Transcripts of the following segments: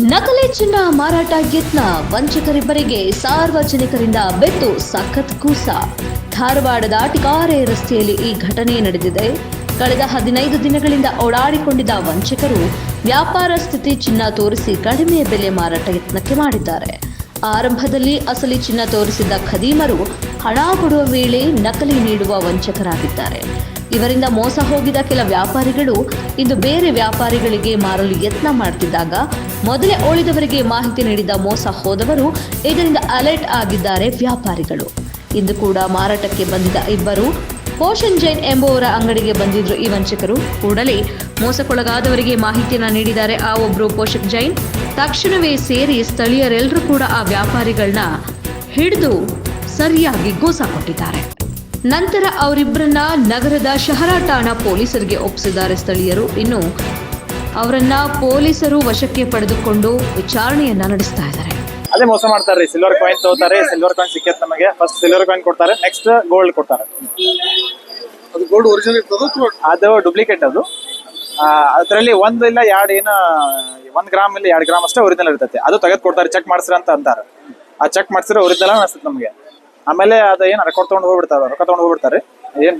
ನಕಲಿ ಚಿನ್ನ ಮಾರಾಟ ಯತ್ನ ವಂಚಕರಿಬ್ಬರಿಗೆ ಸಾರ್ವಜನಿಕರಿಂದ ಬೆತ್ತು ಸಖತ್ ಕೂಸ. ಧಾರವಾಡದ ಟಿಕಾರೆ ರಸ್ತೆಯಲ್ಲಿ ಈ ಘಟನೆ ನಡೆದಿದೆ. ಕಳೆದ 15 ದಿನಗಳಿಂದ ಓಡಾಡಿಕೊಂಡಿದ್ದ ವಂಚಕರು ವ್ಯಾಪಾರ ಸ್ಥಿತಿ ಚಿನ್ನ ತೋರಿಸಿ ಕಡಿಮೆ ಬೆಲೆ ಮಾರಾಟ ಯತ್ನಕ್ಕೆ ಮಾಡಿದ್ದಾರೆ. ಆರಂಭದಲ್ಲಿ ಅಸಲಿ ಚಿನ್ನ ತೋರಿಸಿದ್ದ ಖದೀಮರು ಹಣ ಕೊಡುವ ವೇಳೆ ನಕಲಿ ನೀಡುವ ವಂಚಕರಾಗಿದ್ದಾರೆ. ಇವರಿಂದ ಮೋಸ ಹೋಗಿದ ಕೆಲ ವ್ಯಾಪಾರಿಗಳು ಇಂದು ಬೇರೆ ವ್ಯಾಪಾರಿಗಳಿಗೆ ಮಾರಲು ಯತ್ನ ಮಾಡುತ್ತಿದ್ದಾಗ ಮೊದಲೇ ಉಳಿದವರಿಗೆ ಮಾಹಿತಿ ನೀಡಿದ ಮೋಸ ಹೋದವರು ಇದರಿಂದ ಅಲರ್ಟ್ ಆಗಿದ್ದಾರೆ ವ್ಯಾಪಾರಿಗಳು. ಇಂದು ಕೂಡ ಮಾರಾಟಕ್ಕೆ ಬಂದಿದ್ದ ಇಬ್ಬರು ಪೋಷಣ್ ಜೈನ್ ಎಂಬುವರ ಅಂಗಡಿಗೆ ಬಂದಿದ್ರು ಈ ವಂಚಕರು. ಕೂಡಲೇ ಮೋಸಕ್ಕೊಳಗಾದವರಿಗೆ ಮಾಹಿತಿಯನ್ನು ನೀಡಿದ್ದಾರೆ ಆ ಒಬ್ಬರು ಪೋಷಣ್ ಜೈನ್. ತಕ್ಷಣವೇ ಸೇರಿ ಸ್ಥಳೀಯರೆಲ್ಲರೂ ಕೂಡ ಆ ವ್ಯಾಪಾರಿಗಳನ್ನ ಹಿಡಿದು ಸರಿಯಾಗಿ ಗೋಸ ಕೊಟ್ಟಿದ್ದಾರೆ. ನಂತರ ಅವರಿಬ್ಬರನ್ನ ನಗರದ ಶಹರ ಠಾಣಾ ಪೊಲೀಸರಿಗೆ ಒಪ್ಪಿಸಿದ್ದಾರೆ ಸ್ಥಳೀಯರು. ಇನ್ನು ಅವರನ್ನ ಪೊಲೀಸರು ವಶಕ್ಕೆ ಪಡೆದುಕೊಂಡು ವಿಚಾರಣೆಯನ್ನ ನಡೆಸ್ತಾ ಇದ್ದಾರೆ. ಅದೇ ಮೋಸ ಮಾಡ್ತಾರೆ. ಸಿಲ್ವರ್ ಕಾಯಿನ್ ತಗೋತಾರೆ. ಸಿಲ್ವರ್ ಕಾಯಿನ್ ಸಿಕ್ಕೇತ್ ನಮಗೆ. ಫಸ್ಟ್ ಸಿಲ್ವರ್ ಕಾಯಿನ್ ಕೊಡ್ತಾರೆ, ನೆಕ್ಸ್ಟ್ ಗೋಲ್ಡ್ ಕೊಡ್ತಾರೆ. ಅದು ಗೋಲ್ಡ್ ಒರಿಜಿನಲ್ ಇರ್ತದೆ, ಅದು ಡೂಪ್ಲಿಕೇಟ್. ಅದು ಅದರಲ್ಲಿ 1 ಇಲ್ಲ 2 ಏನೋ 1 ಗ್ರಾಮ್ ಇಲ್ಲ 2 ಗ್ರಾಮ್ ಅಷ್ಟೇ ಒರಿಜಿನಲ್ ಇರ್ತೈತೆ. ಅದು ತೆಗೆದು ಕೊಡ್ತಾರೆ, ಚೆಕ್ ಮಾಡಿಸ್ರ ಅಂತ ಅಂತಾರೆ. ಆ ಚೆಕ್ ಮಾಡಿಸಿದ್ರೆ ಒರಿಜಿನಲ್ ಅನಿಸ್ತದೆ ನಮಗೆ. ಆಮೇಲೆ ಅದು ಏನು ರೊಕ್ಕ ತೊಗೊಂಡು ಹೋಗ್ಬಿಡ್ತಾರೆ, ಏನ್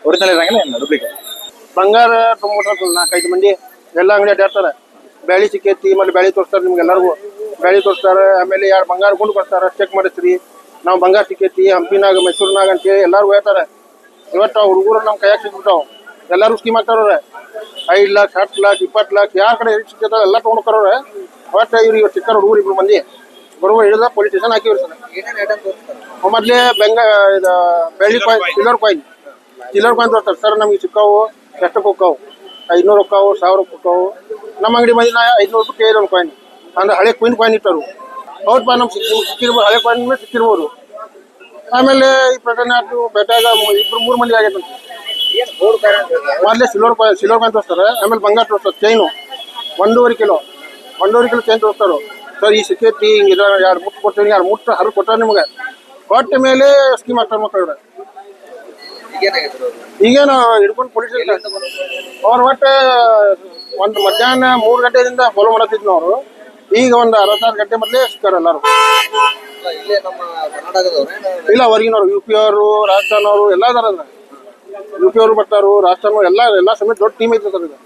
ಒರಿಜಿನಲ್ ಇರಂಗಿಲ್ಲ, ಏನು ಡೂಪ್ಲಿಕೇಟ್. ಬಂಗಾರ ತೊಗೊಂಡ್ಬಿಟ್ರೆ 4-5 ಮಂದಿ ಎಲ್ಲ ಅಂಗಡಿ ಅಡ್ಡಾಡ್ತಾರೆ. ಬ್ಯಾಳಿ ಸಿಕ್ಕೈತಿ, ಆಮೇಲೆ ಬ್ಯಾಳಿ ತೋರಿಸ್ತಾರೆ, ನಿಮ್ಗೆ ಎಲ್ಲರಿಗೂ ಬ್ಯಾಳಿ ತೋರಿಸ್ತಾರೆ. ಆಮೇಲೆ 2 ಬಂಗಾರ ಗುಂಡು ಕೊಡ್ತಾರೆ, ಚೆಕ್ ಮಾಡಿಸ್ರಿ ನಾವು ಬಂಗಾರ ಸಿಕ್ಕೈತಿ ಹಂಪಿನಾಗ ಮೈಸೂರಿನಾಗ ಅಂತೇಳಿ ಎಲ್ಲರಿಗೂ ಹೇಳ್ತಾರೆ. ಇವತ್ತು ಹುಡುಗರು ನಮ್ಮ ಕೈಯಾಗ ಸಿಕ್ಬಿಟ್ಟಾವ. ಎಲ್ಲರೂ ಸ್ಕೀಮ್ ಹಾಕ್ತಾರವ್ರೆ. 5 ಲಕ್ಷ 10 ಲಕ್ಷ 20 ಲಕ್ಷ ಯಾರ ಕಡೆ ಸಿಕ್ಕೈತೆ ಎಲ್ಲ ತೊಗೊಂಡ್ಕೋರವ್ರೆ. ಒಟ್ಟು ಇವ್ರು ಇವತ್ತು ಸಿಕ್ಕಾರ ಹುಡುಗರು 2 ಮಂದಿ ಬರುವ ಹಿಡಿದ ಪೊಲೀಸ್ ಸ್ಟೇಷನ್ ಹಾಕಿವ್ರಿ ಸರ್. ಮೊದಲೇ ಇದು ಬೆಳ್ಳಿ ಕಾಯಿನ್ ಸಿಲ್ವರ್ ಕಾಯಿನ್ ತೋರಿಸ್ತಾರೆ. ಸರ್ ನಮಗೆ ಸಿಕ್ಕಾವು ಎಷ್ಟಕ್ಕೆ ಹೋಗ್ತಾವು, 500 ಹೋಗ್ತಾವು, 1000 ಹೋಗ್ತಾವು. ನಮ್ಮ ಅಂಗಡಿ ಮಂದಿ 500 ರೂಪಾಯಿ ಕೇಳಿದ ಕಾಯಿನ್ ಅಂದ್ರೆ ಹಳೆ ಕಾಯಿನ್ ಇಟ್ಟರು. ಹೌದಪ್ಪ ನಮ್ಗೆ ಸಿಕ್ಕಿರ್ಬೋದು, ಹಳೆ ಕಾಯಿನ್ ಮೇಲೆ ಸಿಕ್ಕಿರ್ಬೋದು. ಆಮೇಲೆ ಈ ಪ್ರಕರಣ ಆಯ್ತು, ಬೆಟ್ಟಾಗ 2-3 ಮಂದಿ ಆಗೈತೆ. ಮೊದಲೇ ಸಿಲ್ವರ್ ಕಾಯಿನ್ ತೋರಿಸ್ತಾರೆ. ಆಮೇಲೆ ಬಂಗಾರ ತೋರಿಸ್ತಾರೆ. ಚೈನು 1.5 ಕಿಲೋ ಚೈನ್ ತೋರಿಸ್ತಾರೆ. ಸರ್ ಈ ಸಿಕ್ಕೈತಿ ಹಿಂಗೆ 2 ಮುಟ್ಟು ಕೊಡ್ತೀನಿ, 2 ಮುಟ್ಟು ಹರಿದು ಕೊಟ್ಟಾರೆ ನಿಮಗೆ. ಕೊಟ್ಟ ಮೇಲೆ ಸ್ಕೀಮ್ ಆಗ್ತಾರೆ ಮಕ್ಕಳು. ಈಗೇನು ಹಿಡ್ಕೊಂಡು ಪೊಲೀಸ್ ಅವ್ರು ಒಟ್ಟು ಒಂದು ಮಧ್ಯಾಹ್ನ 3 ಗಂಟೆಯಿಂದ ಫಾಲೋ ಮಾಡತ್ತಿದ್ನು ಅವರು. ಈಗ ಒಂದು 66 ಗಂಟೆ ಮೊದಲೇ ಸಿಕ್ತಾರೆ ಎಲ್ಲರೂ. ಇಲ್ಲ ಹೊರಗಿನವ್ರು, UP ಅವರು, ರಾಜಸ್ಥಾನವರು ಎಲ್ಲ ಇದಾರೆ. UP ಅವರು ಬರ್ತಾರು, ರಾಜಸ್ಥಾನ ಎಲ್ಲ ಸಮೇತ ದೊಡ್ಡ ಟೀಮ್ ಐತೆ ಸರ್ ಇದು.